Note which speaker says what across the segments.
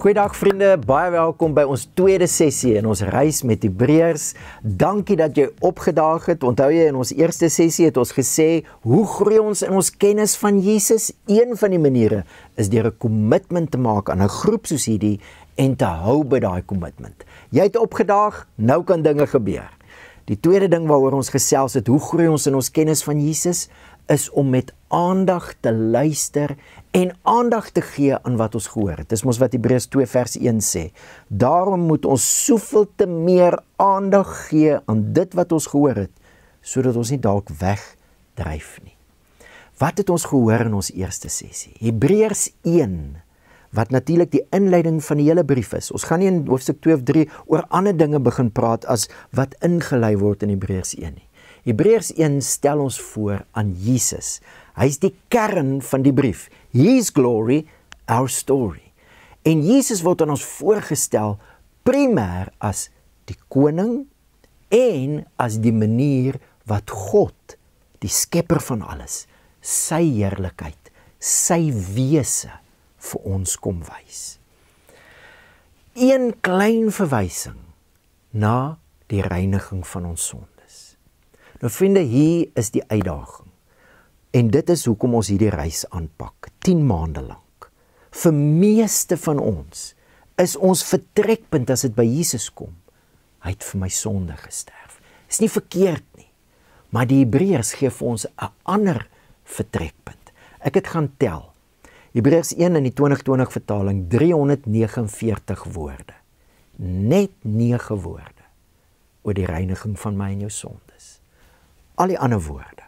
Speaker 1: Goeiedag vriende, baie welkom by ons tweede sessie in ons reis met Hebreërs. Dankie dat jy opgedaag het. Onthou jy in ons eerste sessie het ons gesê, hoe groei ons in ons kennis van Jesus? Een van die maniere is deur 'n kommitment te maak aan 'n groep soos hierdie en te hou by daai kommitment. Jy het opgedaag, nou kan dinge gebeur. Die tweede ding waaroor ons gesels het, hoe groei ons in ons kennis van Jesus, is om met aandag te luister en aandag te gee aan wat ons gehoor het. Dis mos wat Hebreërs 2 vers 1 sê. Daarom moet ons soveel te meer aandag gee aan dit wat ons gehoor het, sodat ons nie dalk wegdryf nie. Wat het ons gehoor in ons eerste sessie? Hebreërs 1, wat natuurlik die inleiding van die hele brief is. Ons gaan nie in hoofstuk 2 of 3 oor ander dinge begin praat as wat ingelei word in Hebreërs 1 nie. Hebreërs 1 stel ons voor aan Jesus. Hy is die kern van die brief. His glory, our story. En Jesus word aan ons voorgestel primêr as die koning en as die manier wat God, die skepper van alles, sy heerlikheid, sy wese vir ons kom wys. Een klein verwysing na die reiniging van ons sondes. Nou vriende, hier is die uitdaging. En dit is hoekom ons hierdie reis aanpak, 10 maande lank. Vir meeste van ons is ons vertrekpunt as dit by Jesus kom. Hy het vir my sonde gesterf. Is nie verkeerd nie, maar die Hebreërs gee vir ons 'n ander vertrekpunt. Ek het gaan tel. Hebreërs 1 in die 2020 vertaling, 349 woorde. Net 9 woorde oor die reiniging van my en jou sondes. Al die ander woorde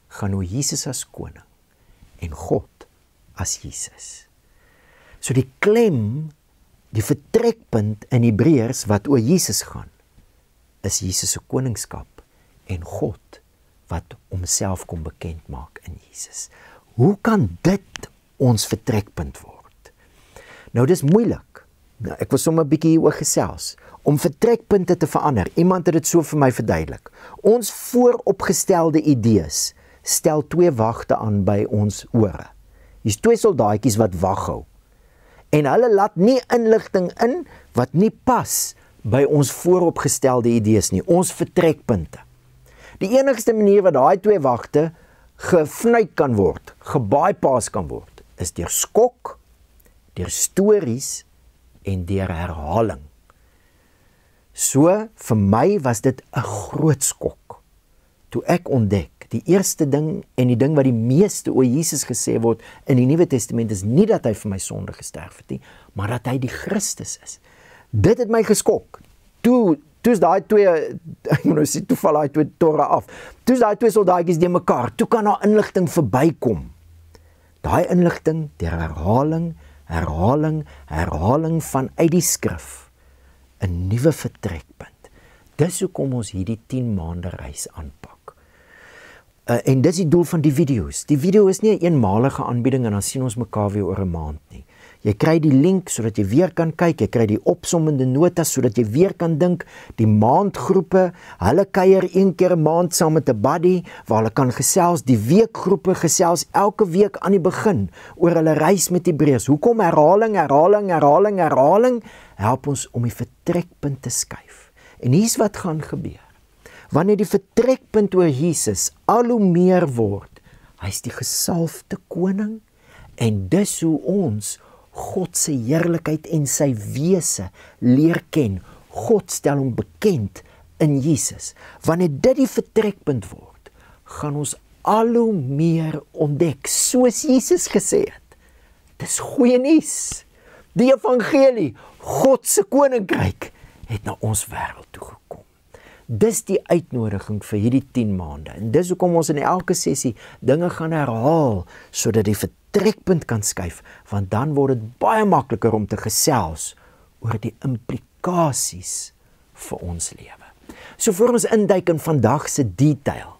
Speaker 1: gaan oor Jesus as koning en God as Jesus. So die klem, die vertrekpunt in Hebreërs wat oor Jesus gaan, is Jesus se koningskap en God wat homself kom bekend maak in Jesus. Hoe kan dit ons vertrekpunt word? Nou dis moeilik. Nou, ek wil sommer 'n bietjie hieroor gesels. Om vertrekpunte te verander. Iemand het dit so vir my verduidelik. Ons vooropgestelde idees stel 2 wagte aan by ons ore. Hier's 2 soldaatjies wat wag hou. En hulle laat nie inligting in wat nie pas by ons vooropgestelde idees nie, ons vertrekpunte. Die enigste manier wat daai 2 wagte gefnuik kan word, gebypass kan word, is deur skok, deur stories en deur herhaling. So, vir my was dit 'n groot skok, toe ek ontdek, die eerste ding en die ding wat die meeste oor Jesus gesê word in die Nuwe Testament is nie dat hy vir my sonde gesterf het nie, maar dat hy die Christus is. Dit het my geskok. Toe's daai 2, ek moet nou sê, toe val daai 2 torre af. Toe's daai 2 soldaatjies die mekaar, toe kan daar inligting verbykom. Daai inligting deur herhaling vanuit die skrif, 'n nuwe vertrekpunt. Dis hoekom ons hierdie 10 maande reis aanpak. En dis die doel van die video's. Die video is nie 'n eenmalige aanbieding en dan sien ons mekaar weer oor 'n maand nie. Jy kry die link sodat jy weer kan kyk, jy kry die opsommende notas sodat jy weer kan dink, die maandgroepe, hulle kuier 1 keer 'n maand saam met 'n buddy, waar hulle kan gesels, die weekgroepe gesels elke week aan die begin, oor hulle reis met Hebreërs. Hoekom herhaling, help ons om die vertrekpunt te skuif. En hier's wat gaan gebeur. Wanneer die vertrekpunt oor Jesus al hoe meer word, hy's die gesalfde koning, en dis hoe ons God se heerlikheid en sy wese leer ken. God stel hom bekend in Jesus. Wanneer dit die vertrekpunt word, gaan ons al hoe meer ontdek, soos Jesus gesê het. Dis goeie nuus. Die evangelie, God se koninkryk, het na ons wêreld toe gekom. Dis die uitnodiging vir hierdie 10 maande. En dis hoekom ons in elke sessie dinge gaan herhaal, sodat die vertrekpunt kan skuif, want dan word dit baie makliker om te gesels oor die implikasies vir ons lewe. So voor ons induik in vandag se detail,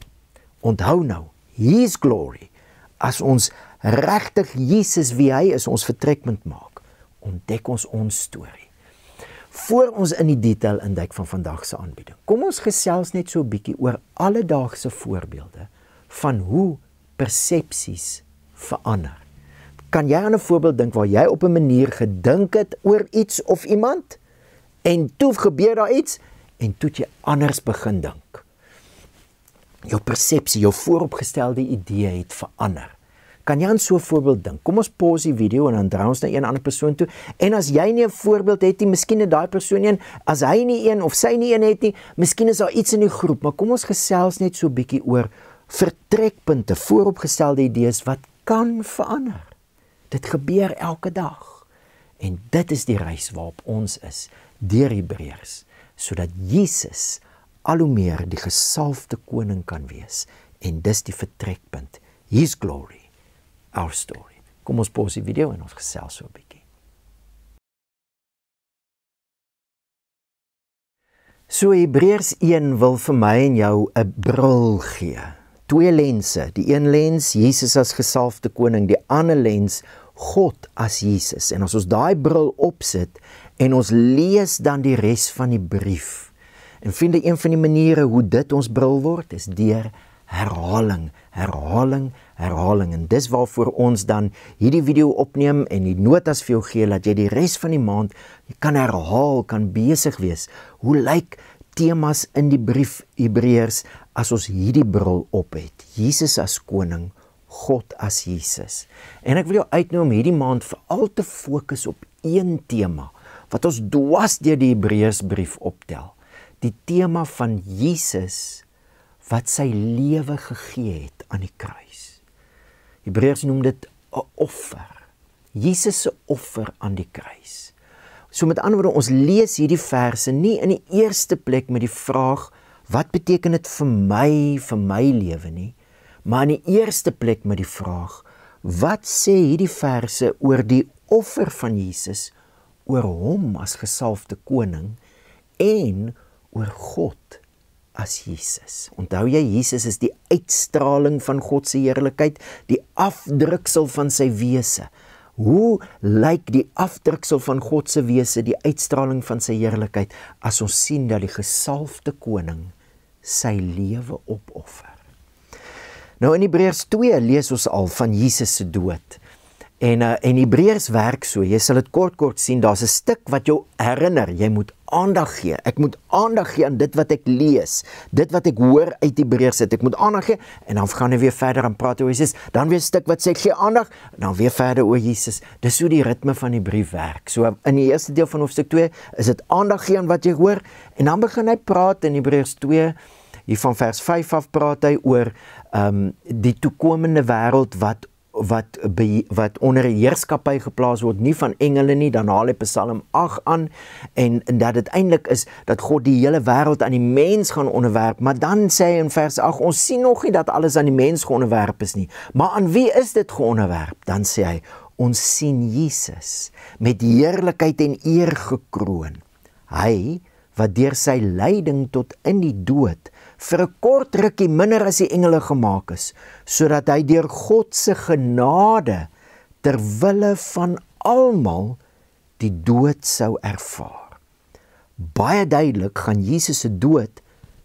Speaker 1: onthou nou, His glory, as ons regtig Jesus wie hy is, ons vertrekpunt maak, ontdek ons storie. Voor ons in die detail induik van vandag se aanbieding, kom ons gesels net so 'n bietjie oor alledaagse voorbeelde van hoe persepsies verander. Kan jy aan 'n voorbeeld dink waar jy op 'n manier gedink het oor iets of iemand en toe gebeur daar iets en toe het jy anders begin dink? Jou persepsie, jou vooropgestelde idee het verander. Kan jy aan so 'n voorbeeld dink? Kom ons pause die video en dan draai ons na een ander persoon toe. En as jy nie 'n voorbeeld het nie, miskien het daai persoon een, as hy nie een of sy nie een het nie, miskien is daar iets in die groep, maar kom ons gesels net so 'n bietjie oor vertrekpunte, vooropgestelde idees wat kan verander. Dit gebeur elke dag. En dit is die reis waarop ons is, deur Hebreërs, sodat Jesus al hoe meer die gesalfde koning kan wees. En dis die vertrekpunt. His glory, our story. Kom ons pause die video en ons gesels so 'n bietjie. So Hebreërs 1 wil vir my en jou 'n bril gee. Twee lense, die een lens Jesus as gesalfde koning, die ander lens God as Jesus. En as ons daai bril opsit en ons lees dan die res van die brief. En vriende, een van die maniere hoe dit ons bril word is deur herhaling, herhaling, herhaling. En dis waarvoor ons dan hierdie video opneem en die notas vir jou gee, dat jy die res van die maand kan herhaal, kan besig wees. Hoe lyk temas in die brief Hebreërs as ons hierdie bril op het? Jesus as koning, God as Jesus. En ek wil jou uitnooi om hierdie maand veral te fokus op een tema, wat ons dwars deur die Hebreërsbrief optel. Die tema van Jesus, wat sy lewe gegee het aan die kruis. Hebreërs noem dit 'n offer. Jesus se offer aan die kruis. So met ander woorde, ons lees hierdie verse nie in die eerste plek met die vraag, wat beteken dit vir my lewe nie, maar in die eerste plek met die vraag, wat sê hierdie verse oor die offer van Jesus, oor hom as gesalfde koning, en oor God as Jesus. Onthou jy, Jesus is die uitstraling van God se heerlikheid, die afdruksel van sy wese. Hoe lyk die afdruksel van God se wese, die uitstraling van sy heerlikheid, as ons sien dat die gesalfde koning sy lewe opoffer? Nou in Hebreërs 2 lees ons al van Jesus se dood. En Hebreërs werk so, jy sal dit kort sien, daar's 'n stuk wat jou herinner, jy moet aandag gee. Ek moet aandag gee aan dit wat ek lees, dit wat ek hoor uit Hebreërs uit. Ek moet aandag gee en dan gaan hy weer verder en praat oor Jesus. Dan weer 'n stuk wat sê ek gee aandag, en dan weer verder oor Jesus. Dis hoe die ritme van die brief werk. So in die eerste deel van hoofstuk 2 is dit aandag gee aan wat jy hoor en dan begin hy praat in Hebreërs 2. Hier van vers 5 af praat hy oor die toekomende wêreld wat onder 'n heerskappy geplaas word, nie van engele nie. Dan haal hy Psalm 8 aan en dat dit eintlik is dat God die hele wêreld aan die mens gaan onderwerp, maar dan sê hy in vers 8, ons sien nog nie dat alles aan die mens geonderwerp is nie, maar aan wie is dit geonderwerp? Dan sê hy, ons sien Jesus met heerlikheid en eer gekroon, hy wat deur sy lyding tot in die dood vir 'n kort rukkie minder as die engele gemaak is, sodat hy deur God se genade ter wille van almal die dood sou ervaar. Baie duidelik gaan Jesus se dood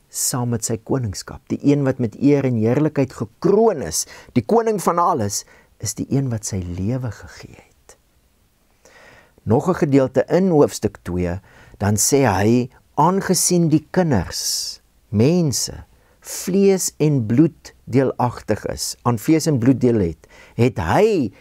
Speaker 1: saam met sy koningskap. Die een wat met eer en heerlikheid gekroon is, die koning van alles, is die een wat sy lewe gegee het. Nog 'n gedeelte in hoofstuk 2, dan sê hy, aangesien die kinders, mense, vlees en bloed deelagtig is, aan vlees en bloed deel het hy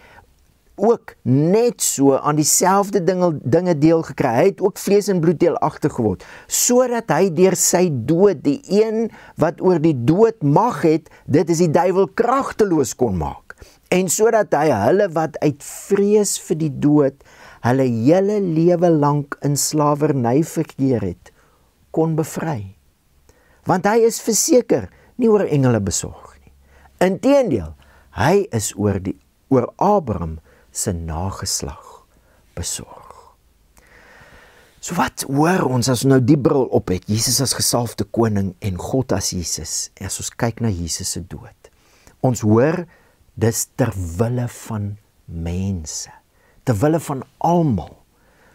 Speaker 1: ook net so aan dieselfde dinge deel gekry. Hy het ook vlees en bloed deelagtig geword, sodat hy deur sy dood, die een wat oor die dood mag het, dit is die duiwel kragteloos kon maak. En sodat hy hulle wat uit vrees vir die dood, hulle hele lewe lank in slawerny verkeer het, kon bevry. Want hy is verseker nie oor engele besorg nie. Inteendeel, hy is oor Abraham se nageslag besorg. So wat hoor ons as nou die bril op het, Jesus as gesalfde koning en God as Jesus, as ons kyk na Jesus se dood. Ons hoor, dis ter wille van mense, ter wille van almal.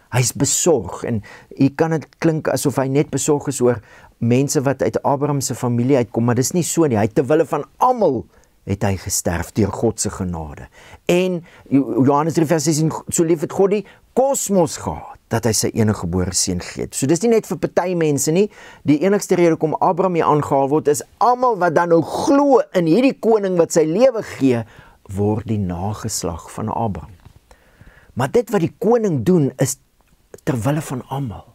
Speaker 1: Hy's besorg en jy kan dit klink asof hy net besorg is oor mense wat uit Abraham se familie uitkom, maar dis nie so nie. Hy ter wille van almal het hy gesterf deur God se genade. En Johannes 3 vers 16, so lief het God die kosmos gehad, dat hy sy enige gebore seun gegee het. So dis nie net vir party mense nie, die enigste rede kom Abraham hier aangehaal word, is almal wat dan nou glo in hierdie koning wat sy lewe gee, word die nageslag van Abraham. Maar dit wat die koning doen, is terwille van almal,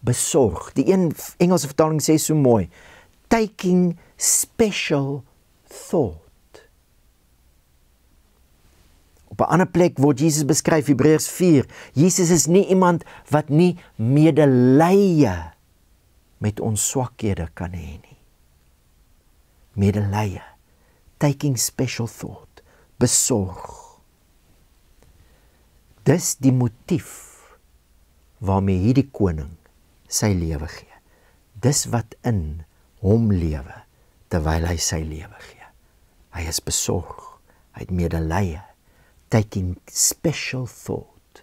Speaker 1: besorg. Die een Engelse vertaling sê so mooi, taking special thought. Op 'n ander plek word Jesus beskryf, Hebreërs 4, Jesus is nie iemand wat nie medelee met ons swakhede kan hê nie. Medelee, taking special thought, besorg. Dis die motief waarmee hierdie koning sy lewe gee. Dis wat in hom lewe, terwyl hy sy lewe gee. Hy is besorg, hy het medelee, taking special thought.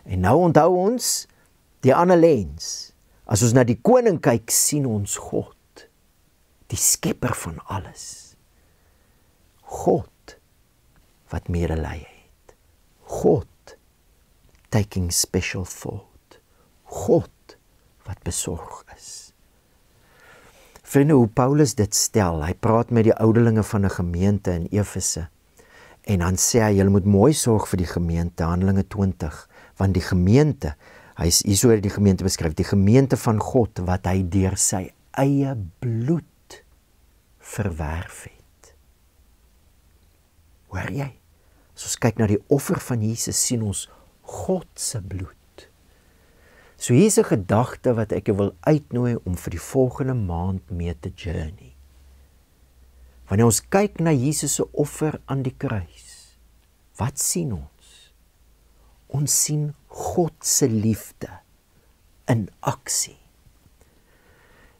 Speaker 1: En nou onthou ons, die ander lens, as ons na die koning kyk, sien ons God, die skepper van alles. God, wat medelee het. God, taking special thought. God, wat besorg is. Vriende, hoe Paulus dit stel, hy praat met die ouderlinge van 'n gemeente in Efese, en dan sê hy, julle moet mooi sorg vir die gemeente, Handelinge 20, want die gemeente, hy is hier so die gemeente beskryf, die gemeente van God, wat hy deur sy eie bloed verwerf het. Hoor jy? As ons kyk na die offer van Jesus, sien ons God se bloed. So hier is 'n gedagte wat ek wil uitnooi om vir die volgende maand mee te journey. Wanneer ons kyk na Jesus se offer aan die kruis, wat sien ons? Ons sien God se liefde in aksie.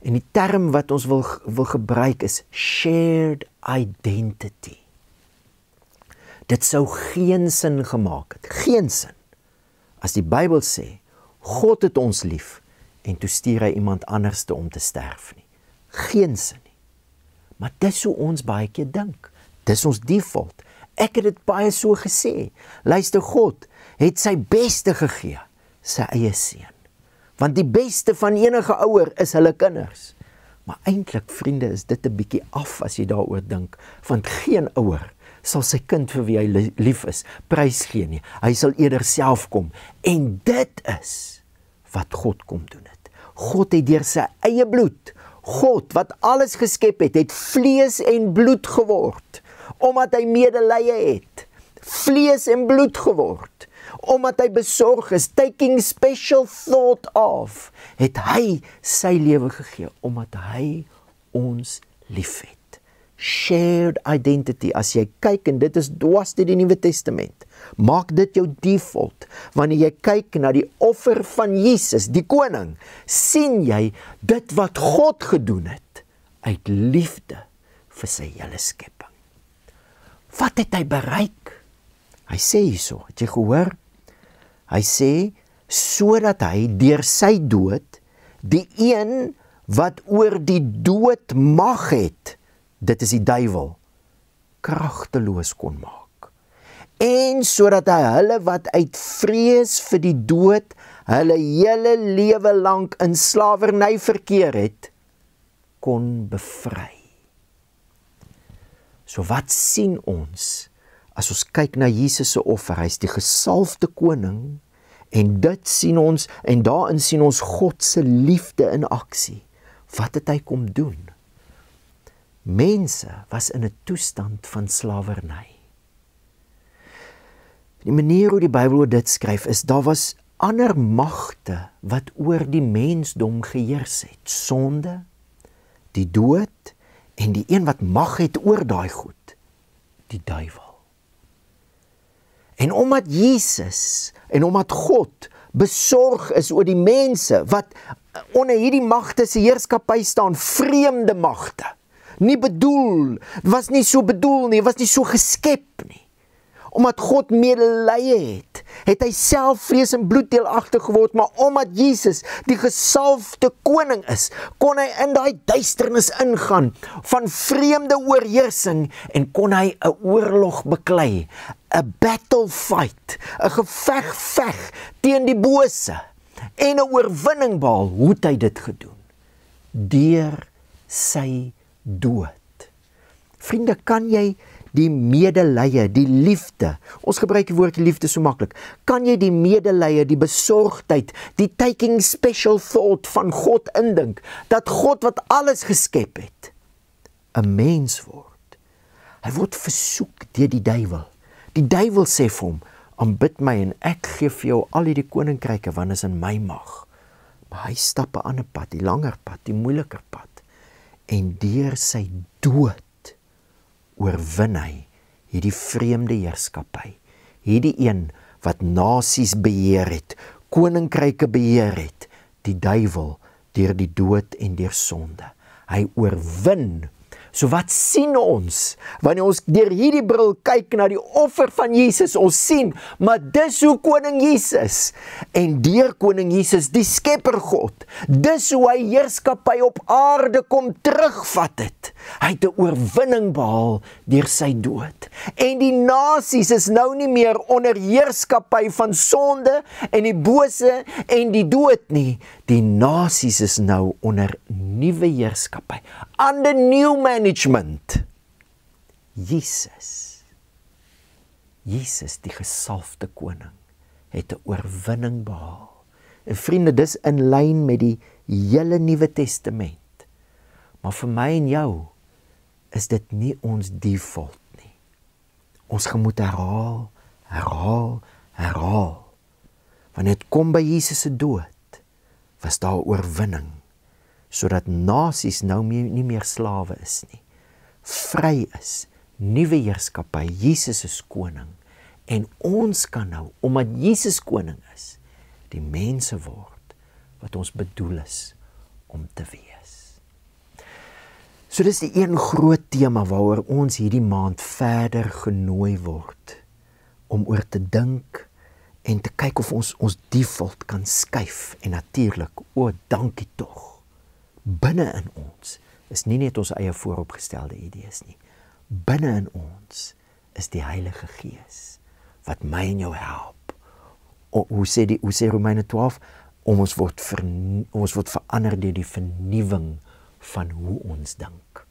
Speaker 1: En die term wat ons wil gebruik is shared identity. Dit sou geen sin gemaak het, geen sin, as die Bybel sê, God het ons lief, en toe stuur hy iemand anders om te sterf nie. Geen sin nie. Maar dis hoe ons baie keer dink. Dis ons default. Ek het dit baie so gesê. Luister, God het sy beste gegee, sy eie seun. Want die beste van enige ouer is hulle kinders. Maar eintlik, vriende, is dit 'n bietjie af as jy daaroor dink, want geen ouer sal sy kind vir wie hy lief is, prys gee nie. Hy sal eerder self kom. En dit is wat God kom doen het. God het deur sy eie bloed, God wat alles geskep het vlees en bloed geword, omdat hy medelee het. Vlees en bloed geword, omdat hy besorg is, taking special thought of, het hy sy lewe gegee, omdat hy ons lief het. Shared identity, as jy kyk, en dit is dwars deur die Nuwe Testament, maak dit jou default, wanneer jy kyk na die offer van Jesus, die koning, sien jy dit wat God gedoen het, uit liefde vir sy hele skepping. Wat het hy bereik? Hy sê hierso, het jy gehoor? Hy sê, sodat hy deur sy dood, die een wat oor die dood mag het, dit is die duiwel, kragteloos kon maak. En sodat hy hulle wat uit vrees vir die dood, hulle hele lewe lank in slawerny verkeer het, kon bevry. So wat sien ons, as ons kyk na Jesus se offer? Hy is die gesalfde koning, en dit sien ons, en daarin sien ons God se liefde in aksie. Wat het hy kom doen? Mense was in 'n toestand van slawerny. Die manier hoe die Bybel dit skryf is, daar was ander magte wat oor die mensdom geheers het. Sonde, die dood, en die een wat mag het oor daai goed, die duiwel. En omdat Jesus, en omdat God besorg is oor die mense, wat onder hierdie magte se heerskappy staan, vreemde magte, nie bedoel, was nie so bedoel nie, was nie so geskep nie. Omdat God medelee het, het hy self vlees en bloed deelagtig geword, maar omdat Jesus die gesalfde koning is, kon hy in daai duisternis ingaan van vreemde oorheersing en kon hy 'n oorlog beklei, 'n battle fight, 'n geveg teen die bose en 'n oorwinning behaal. Hoe het hy dit gedoen? Deur sy dood. Vriende, kan jy die medelee, die liefde, ons gebruik die woord liefde so maklik, kan jy die medelee, die besorgdheid, die taking special thought van God indink, dat God wat alles geskep het, 'n mens word. Hy word versoek deur die duiwel. Die duiwel sê vir hom, aanbid my en ek gee vir jou al hierdie koninkryke, want is in my mag. Maar hy stap 'n ander pad, die langer pad, die moeiliker pad, en deur sy dood oorwin hy hierdie vreemde heerskappy, hierdie een wat nasies beheer het, koninkryke beheer het, die duiwel deur die dood en deur sonde. Hy oorwin. So wat sien ons wanneer ons deur hierdie bril kyk na die offer van Jesus? Ons sien, maar dis hoe koning Jesus en deur koning Jesus die skepper God, dis hoe hy heerskappy op aarde kom terugvat het. Hy het 'n oorwinning behaal deur sy dood. En die nasies is nou nie meer onder heerskappy van sonde en die bose en die dood nie. Die nasies is nou onder nuwe heerskappy, under new management. Jesus, die gesalfde koning, het 'n oorwinning behaal. En vriende, dis in lyn met die hele Nuwe Testament. Maar vir my en jou is dit nie ons default nie. Ons moet herhaal. Wanneer dit kom by Jesus se dood, was daar 'n oorwinning, sodat nasies nou nie meer slawe is nie, vry is, nuwe heerskappy, Jesus is koning, en ons kan nou, omdat Jesus koning is, die mense word, wat ons bedoel is, om te wees. So dis die een groot tema waaroor ons hierdie maand verder genooi word, om oor te dink, en te kyk of ons default kan skuif, en natuurlik, dankie tog, binne in ons, is nie net ons eie vooropgestelde idees nie, binne in ons, is die Heilige Gees, wat my en jou help, hoe sê Romeine 12, ons word verander deur die vernuwing van hoe ons dink.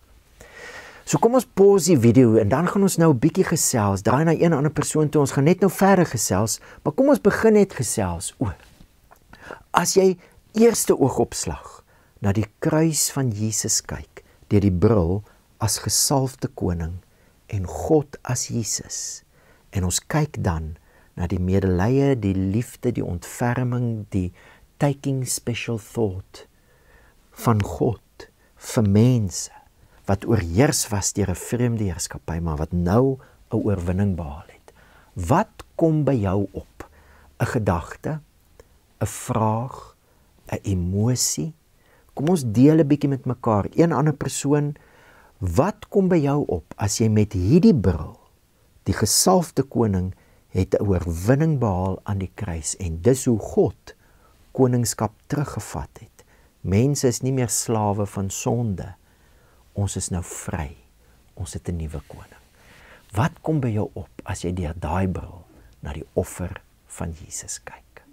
Speaker 1: So kom ons pause die video en dan gaan ons nou 'n bietjie gesels, draai na een ander persoon toe, ons gaan net nou verder gesels, maar kom ons begin net gesels oor. As jy eerste oogopslag na die kruis van Jesus kyk, deur die bril as gesalfde koning en God as Jesus, en ons kyk dan na die medelee, die liefde, die ontferming, die taking special thought van God vir mense, wat oorheers was deur 'n vreemde heerskappy, maar wat nou 'n oorwinning behaal het. Wat kom by jou op? 'n gedagte, 'n vraag, 'n emosie? Kom ons deel 'n bietjie met mekaar. Een ander persoon, wat kom by jou op as jy met hierdie bril, die gesalfde koning, het 'n oorwinning behaal aan die kruis, en dis hoe God koningskap teruggevat het. Mense is nie meer slawe van sonde. Ons is nou vry. Ons het 'n nuwe koning. Wat kom by jou op as jy deur daai bril na die offer van Jesus kyk?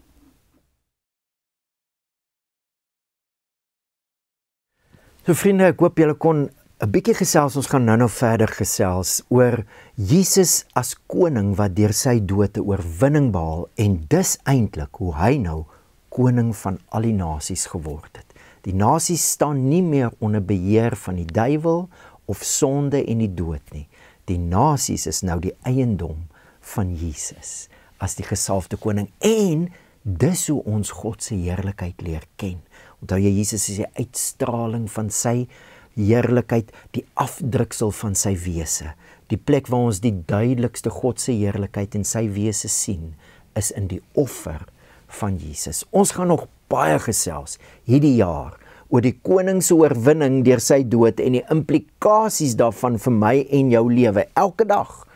Speaker 1: So vriende, ek hoop julle kon 'n bietjie gesels. Ons gaan nou verder gesels oor Jesus as koning wat deur sy dood 'n oorwinning behaal, en dis eintlik hoe hy nou koning van al die nasies geword het. Die nasies staan nie meer onder beheer van die duiwel of sonde en die dood nie. Die nasies is nou die eiendom van Jesus as die gesalfde koning, en dis hoe ons God se heerlikheid leer ken. Onthou jy, Jesus is die uitstraling van sy heerlikheid, die afdruksel van sy wese. Die plek waar ons die duidelikste God se heerlikheid en sy wese sien, is in die offer van Jesus. Ons gaan nog baie gesels hierdie jaar oor die koning se oorwinning deur sy dood en die implikasies daarvan vir my en jou lewe elke dag.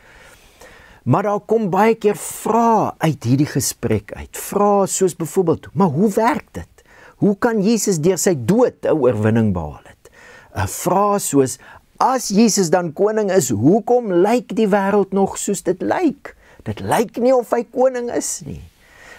Speaker 1: Maar daar kom baie keer vrae uit hierdie gesprek uit. Vrae soos byvoorbeeld, maar hoe werk dit? Hoe kan Jesus deur sy dood 'n oorwinning behaal het? 'n Vraag soos, as Jesus dan koning is, hoekom lyk die wêreld nog soos dit lyk? Dit lyk nie of hy koning is nie.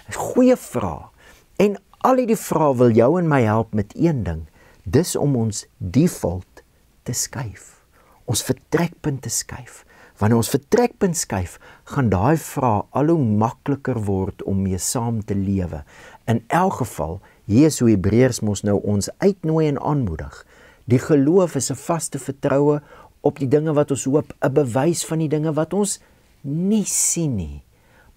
Speaker 1: Dis 'n goeie vraag. En al die vrae wil jou en my help met een ding, dis om ons default te skuif. Ons vertrekpunt te skuif. Wanneer ons vertrekpunt skuif, gaan daai vraag al hoe makliker word om mee saam te lewe. In elk geval, hier is hoe Hebreërs mos nou ons uitnooi en aanmoedig. Die geloof is 'n vaste vertroue op die dinge wat ons hoop, 'n bewys van die dinge wat ons nie sien nie.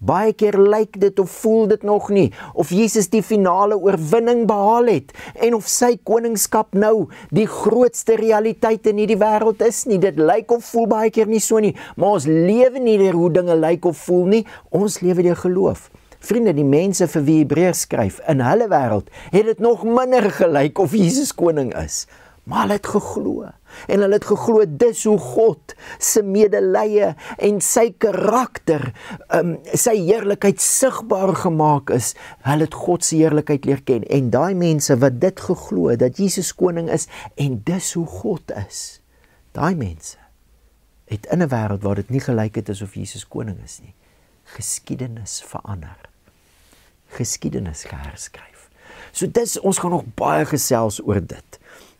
Speaker 1: Baie keer lyk dit of voel dit nog nie, of Jesus die finale oorwinning behaal het, en of sy koningskap nou die grootste realiteit in hierdie wêreld is nie. Dit lyk of voel baie keer nie so nie, maar ons lewe nie deur hoe dinge lyk of voel nie, ons lewe deur geloof. Vriende, die mense vir wie Hebreërs skryf, in hulle wêreld, het dit nog minder gelyk of Jesus koning is. Maar hulle het geglo, en hulle het geglo, dis hoe God se medelee en sy karakter, sy heerlikheid sigbaar gemaak is. Hulle het God se heerlikheid leer ken, en daai mense wat dit geglo, dat Jesus koning is, en dis hoe God is, daai mense het in 'n wêreld waar dit nie gelyk het asof Jesus koning is nie, geskiedenis verander, geskiedenis geherskryf. So ons gaan nog baie gesels oor dit.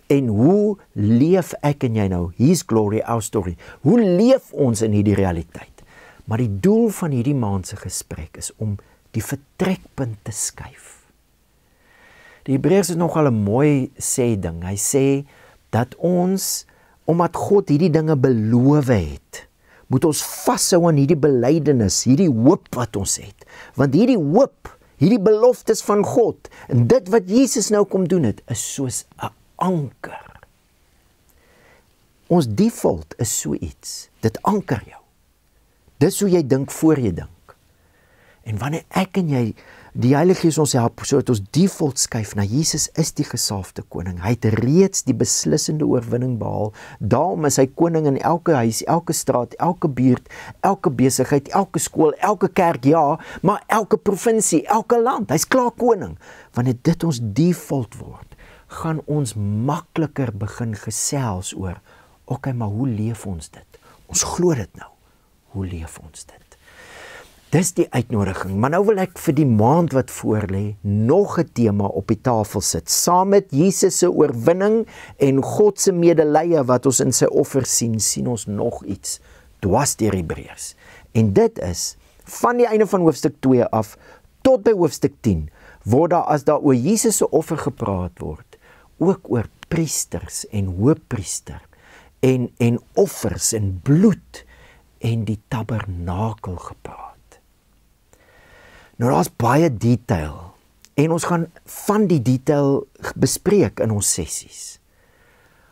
Speaker 1: En hoe leef ek en jy nou? His glory, our story. Hoe leef ons in hierdie realiteit? Maar die doel van hierdie maand se gesprek is om die vertrekpunt te skuif. Die Hebreërs het nogal 'n mooi sê ding. Hy sê dat ons, omdat God hierdie dinge beloof het, moet ons vashou aan hierdie belydenis, hierdie hoop wat ons het. Want hierdie hoop, hierdie beloftes van God, en dit wat Jesus nou kom doen het, is soos 'n anker. Ons default is so iets. Dit anker jou. Dis hoe jy dink voor jy dink. En wanneer ek en jy, die Heilige Gees ons help, sodat ons default skuif na Jesus is die gesalfde koning. Hy het reeds die beslissende oorwinning behaal. Daarom is hy koning in elke huis, elke straat, elke buurt, elke besigheid, elke skool, elke kerk, ja, maar elke provinsie, elke land. Hy's klaar koning. Wanneer dit ons default word, gaan ons makliker begin gesels oor, okay, maar hoe leef ons dit? Ons glo dit nou. Hoe leef ons dit? Dis die uitnodiging, maar nou wil ek vir die maand wat voorlê nog 'n tema op die tafel sit, saam met Jesus se oorwinning en God se medelee wat ons in sy offer sien ons nog iets dwars deur Hebreërs. En dit is, van die einde van hoofstuk 2 af, tot by hoofstuk 10, word daar, as daar oor Jesus se offer gepraat word, ook oor priesters en hoëpriester, en offers en bloed, en die tabernakel gepraat. Nou daar's baie detail, en ons gaan van die detail bespreek in ons sessies.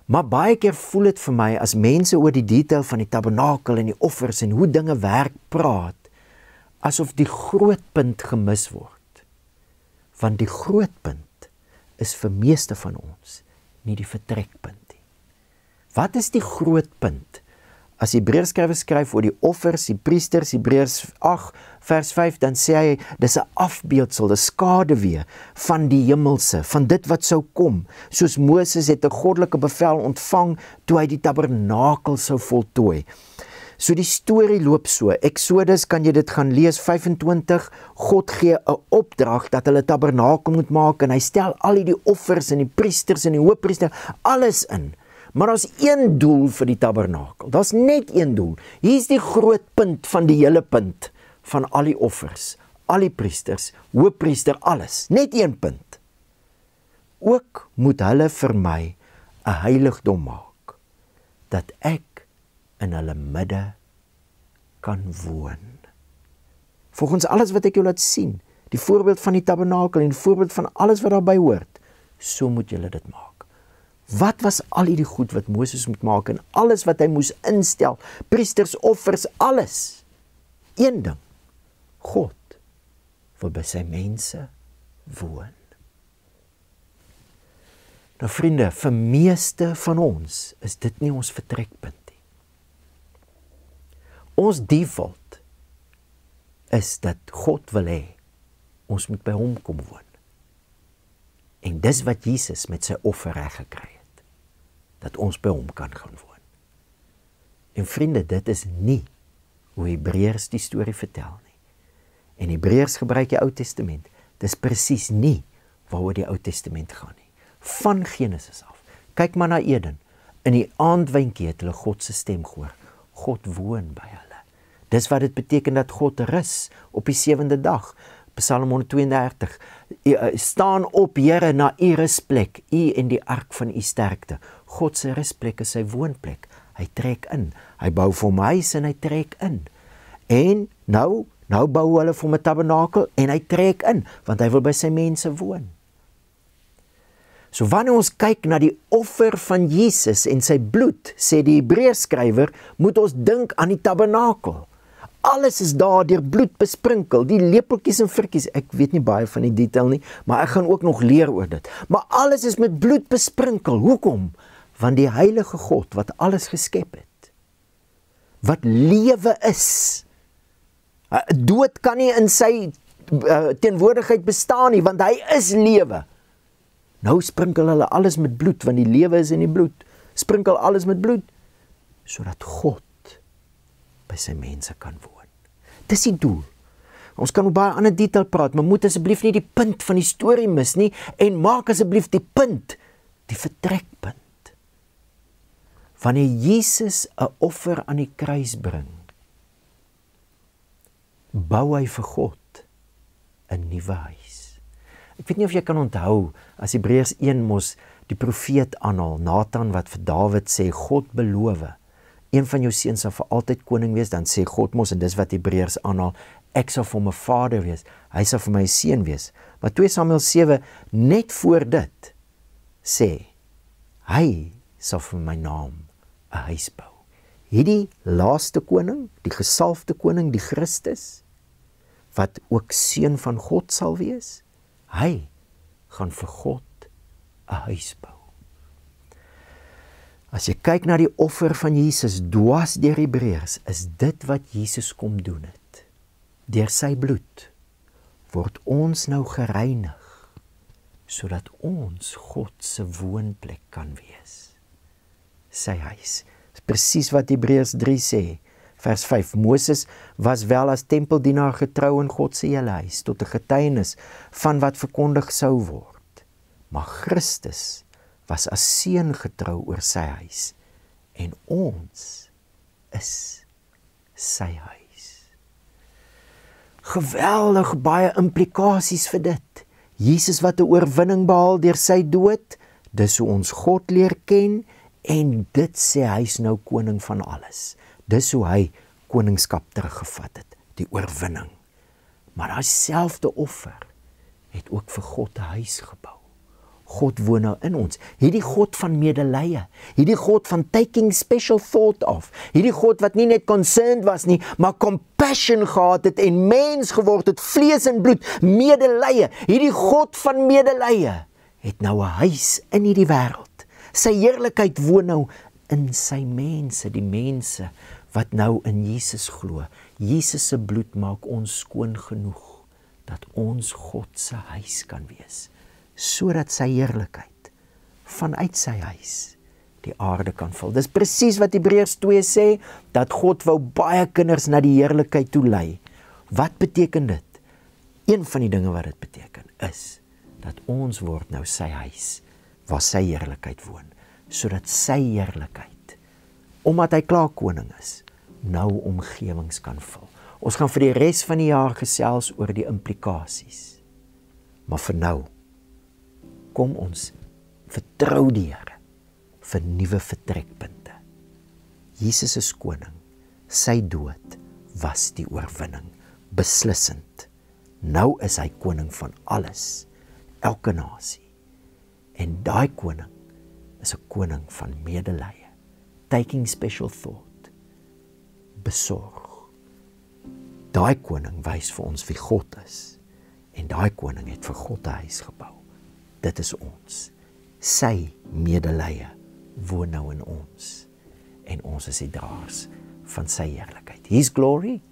Speaker 1: Maar baie keer voel dit vir my, as mense oor die detail van die tabernakel en die offers en hoe dinge werk praat, asof die groot punt gemis word. Want die groot punt is vir meeste van ons nie die vertrekpunt nie. Wat is die groot punt? As Hebreërs skryf oor die offers, die priesters, Hebreërs 8 vers 5, dan sê hy, dis 'n afbeeldsel, dis skaduwee van die hemelse, van dit wat sou kom. Soos Moses het 'n goddelike bevel ontvang toe hy die tabernakel sou voltooi. So die storie loop so. Exodus, kan jy dit gaan lees, 25, God gee 'n opdrag dat hulle tabernakel moet maak, en hy stel al die offers en die priesters en die hoëpriester, alles in. Maar daar's een doel vir die tabernakel. Daar's net een doel. Hier's die groot punt van die hele punt van al die offers, al die priesters, hoëpriester, alles. Net een punt. Ook moet hulle vir my 'n heiligdom maak, dat ek in hulle midde kan woon. Volgens alles wat ek jou laat sien, die voorbeeld van die tabernakel en die voorbeeld van alles wat daarbey hoort, so moet julle dit maak. Wat was al die goed wat Moses moet maak en alles wat hy moes instel, priesters, offers, alles? Een ding, God wil by sy mense woon. Nou vriende, vir meeste van ons is dit nie ons vertrekpunt nie. Ons default is dat God wil hê, ons moet by hom kom woon. En dis wat Jesus met sy offer reg gekry het, dat ons by hom kan gaan woon. En vriende, dit is nie hoe Hebreërs die storie vertel nie. En Hebreërs gebruik die Ou Testament. Dis presies nie waaroor die Ou Testament gaan nie. Van Genesis af. Kyk maar na Eden. In die aandwindjie het hulle God se stem gehoor. God woon by hulle. Dis wat dit beteken dat God rus op die 7de dag. Psalm 132. Staan op, Here, na u rusplek, u en die ark van u sterkte. God se rusplek is sy woonplek. Hy trek in. Hy bou vir hom huis en hy trek in. En nou bou hulle vir hom 'n tabernakel en hy trek in, want hy wil by sy mense woon. So wanneer ons kyk na die offer van Jesus en sy bloed, sê die Hebreërskrywer, moet ons dink aan die tabernakel. Alles is daar deur bloed besprinkel, die lepeltjies en virkies, ek weet nie baie van die detail nie, maar ek gaan ook nog leer oor dit. Maar alles is met bloed besprinkel. Hoekom? Want die heilige God wat alles geskep het, wat lewe is, dood kan nie in sy teenwoordigheid bestaan nie, want hy is lewe. Nou sprinkel hulle alles met bloed, want die lewe is in die bloed. Sprinkel alles met bloed, sodat God by sy mense kan woon. Dis die doel. Ons kan op baie ander detail praat, maar moet asseblief nie die punt van die storie mis nie, en maak asseblief die punt, die vertrekpunt. Wanneer Jesus 'n offer aan die kruis bring, bou hy vir God 'n nuwe huis. Ek weet nie of jy kan onthou, as Hebreërs 1 mos die profeet aanhaal, Nathan wat vir Dawid sê, God beloof, een van jou seuns sal vir altyd koning wees, dan sê God mos, en dis wat Hebreërs aanhaal, ek sal vir hom 'n vader wees, hy sal vir my 'n seun wees. Maar 2 Samuel 7, net voor dit, sê, hy sal vir my naam 'n huis bou. Hierdie laaste koning, die gesalfde koning, die Christus, wat ook seun van God sal wees, hy gaan vir God 'n huis bou. As jy kyk na die offer van Jesus dwars deur Hebreërs, is dit wat Jesus kom doen het. Deur sy bloed word ons nou gereinig, sodat ons God se woonplek kan wees. Sy huis. Dis presies wat Hebreërs 3 sê, vers 5. Moses was wel as tempeldienaar getrou in God se hele huis, tot 'n getuienis van wat verkondig sou word. Maar Christus was as seun getrou oor sy huis, en ons is sy huis. Geweldig baie implikasies vir dit. Jesus wat 'n oorwinning behaal deur sy dood, dis hoe ons God leer ken, en dit sê hy is nou koning van alles. Dis hoe hy koningskap teruggevat het, die oorwinning. Maar daai selfde offer het ook vir God 'n huis gebou. God woon nou in ons. Hierdie God van medelee, hierdie God van taking special thought of, hierdie God wat nie net concerned was nie, maar compassion gehad het en mens geword het, vlees en bloed, medelee. Hierdie God van medelee het nou 'n huis in hierdie wêreld. Sy heerlikheid woon nou in sy mense, die mense wat nou in Jesus glo. Jesus se bloed maak ons skoon genoeg dat ons God se huis kan wees, sodat sy heerlikheid vanuit sy huis die aarde kan vul. Dis presies wat Hebreërs 2 sê, dat God wou baie kinders na die heerlikheid toe lei. Wat beteken dit? Een van die dinge wat dit beteken is dat ons word nou sy huis waar sy heerlikheid woon, sodat sy heerlikheid, omdat hy klaar koning is, nou omgewings kan vul. Ons gaan vir die res van die jaar gesels oor die implikasies. Maar vir nou, kom ons vertrou die Here vir nuwe vertrekpunte. Jesus is koning. Sy dood was die oorwinning, beslissend. Nou is hy koning van alles, elke nasie. En daai koning is 'n koning van medelee, taking special thought, besorg. Daai koning wys vir ons wie God is, en daai koning het vir God 'n huis gebou. Dit is ons. Sy medelee woon nou in ons, en ons is die draers van sy heerlikheid. His glory,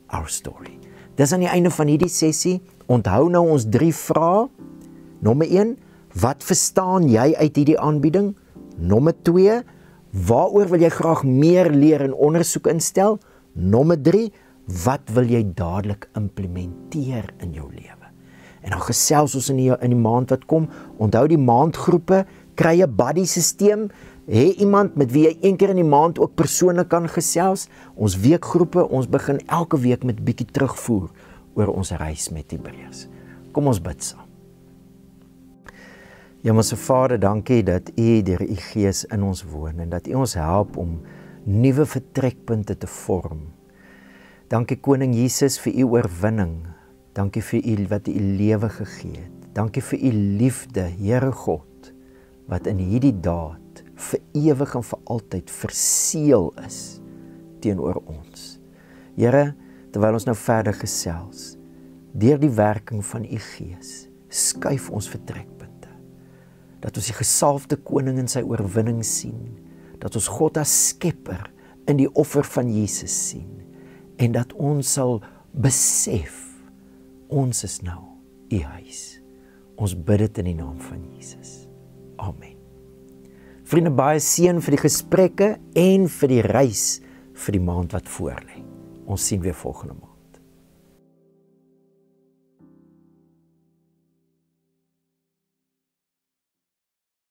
Speaker 1: our story. Dis aan die einde van hierdie sessie. Onthou nou ons 3 vrae. Nommer 1, wat verstaan jy uit hierdie aanbieding? Nommer 2, waaroor wil jy graag meer leer en ondersoek instel? Nommer 3, wat wil jy dadelik implementeer in jou lewe? En dan gesels ons in die maand wat kom. Onthou die maandgroepe, kry 'n buddy-sisteem, hê iemand met wie jy een keer in die maand ook persoonlik kan gesels. Ons weekgroepe, ons begin elke week met bietjie terugvoer oor ons reis met Hebreërs. Kom ons bid saam. Hemelse Vader, dankie dat U deur U Gees in ons woon en dat U ons help om nuwe vertrekpunte te vorm. Dankie Koning Jesus vir U oorwinning. Dankie vir U wat U lewe gegee het. Dankie vir U liefde, Here God, wat in hierdie daad vir ewig en vir altyd verseël is teenoor ons. Here, terwyl ons nou verder gesels, deur die werking van U Gees, skuif ons vertrekpunte. Dat ons die gesalfde koning in sy oorwinning sien, dat ons God as skepper in die offer van Jesus sien, en dat ons sal besef, ons is nou U huis. Ons bid dit in die naam van Jesus. Amen. Vriende, baie seën vir die gesprekke en vir die reis vir die maand wat voorlê. Ons sien weer volgende maand.